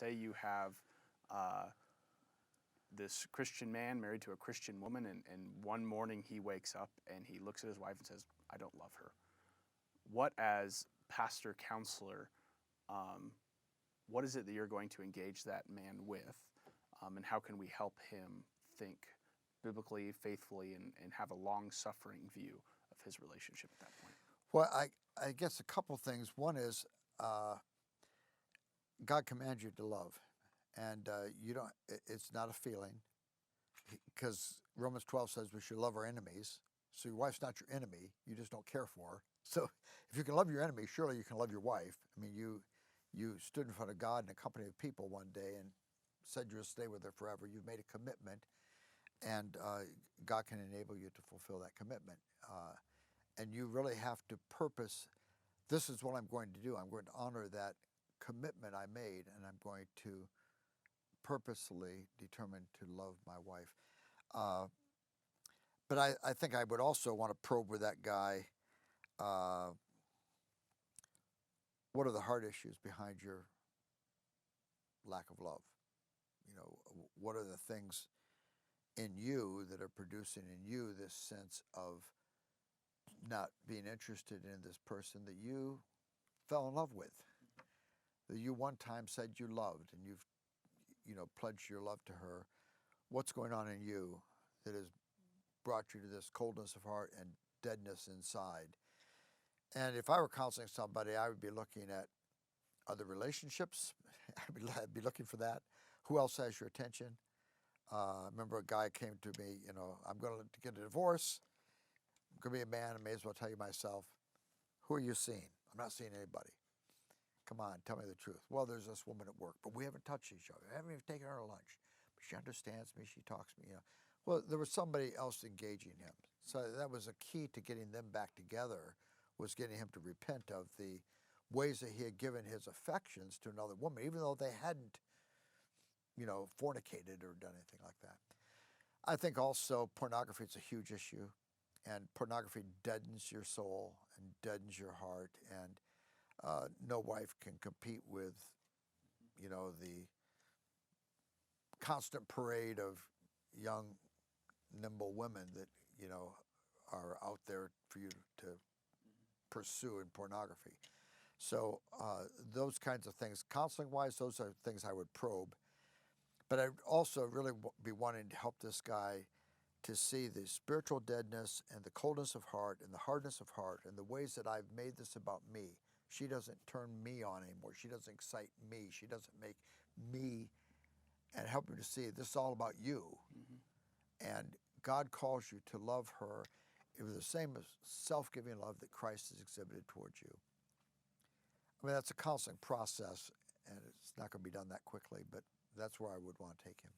say you have this Christian man married to a Christian woman, and one morning he wakes up and he looks at his wife and says, I don't love her. What, as pastor, counselor, what is it that you're going to engage that man with? And how can we help him think biblically, faithfully, and have a long-suffering view of his relationship at that point? Well, I guess a couple things. One is God commands you to love, and you don't. It's not a feeling, because Romans 12 says we should love our enemies. So your wife's not your enemy; you just don't care for her. So if you can love your enemy, surely you can love your wife. I mean, you stood in front of God in a company of people one day and said you'll stay with her forever. You've made a commitment, and God can enable you to fulfill that commitment. And you really have to purpose, this is what I'm going to do. I'm going to honor that commitment I made, and I'm going to purposely determine to love my wife. But I think I would also want to probe with that guy, what are the heart issues behind your lack of love? You know, what are the things in you that are producing in you this sense of not being interested in this person that you fell in love with, that you one time said you loved, and you've, pledged your love to her. What's going on in you that has brought you to this coldness of heart and deadness inside? And if I were counseling somebody, I would be looking at other relationships. I'd be looking for that. Who else has your attention? I remember a guy came to me, I'm going to get a divorce. I'm going to be a man. I may as well tell you myself. Who are you seeing? I'm not seeing anybody. Come on, tell me the truth. Well, there's this woman at work, but we haven't touched each other. I haven't even taken her to lunch. But she understands me. She talks to me. Well, there was somebody else engaging him. So that was a key to getting them back together, was getting him to repent of the ways that he had given his affections to another woman, even though they hadn't, fornicated or done anything like that. I think also pornography is a huge issue, and pornography deadens your soul and deadens your heart, and no wife can compete with, the constant parade of young, nimble women that, are out there for you to pursue in pornography. So those kinds of things, counseling-wise, those are things I would probe. But I'd also really be wanting to help this guy to see the spiritual deadness and the coldness of heart and the hardness of heart and the ways that I've made this about me. She doesn't turn me on anymore. She doesn't excite me. She doesn't make me, and help him to see this is all about you. Mm-hmm. And God calls you to love her with the same self-giving love that Christ has exhibited towards you. I mean, that's a counseling process, and it's not going to be done that quickly, but that's where I would want to take him.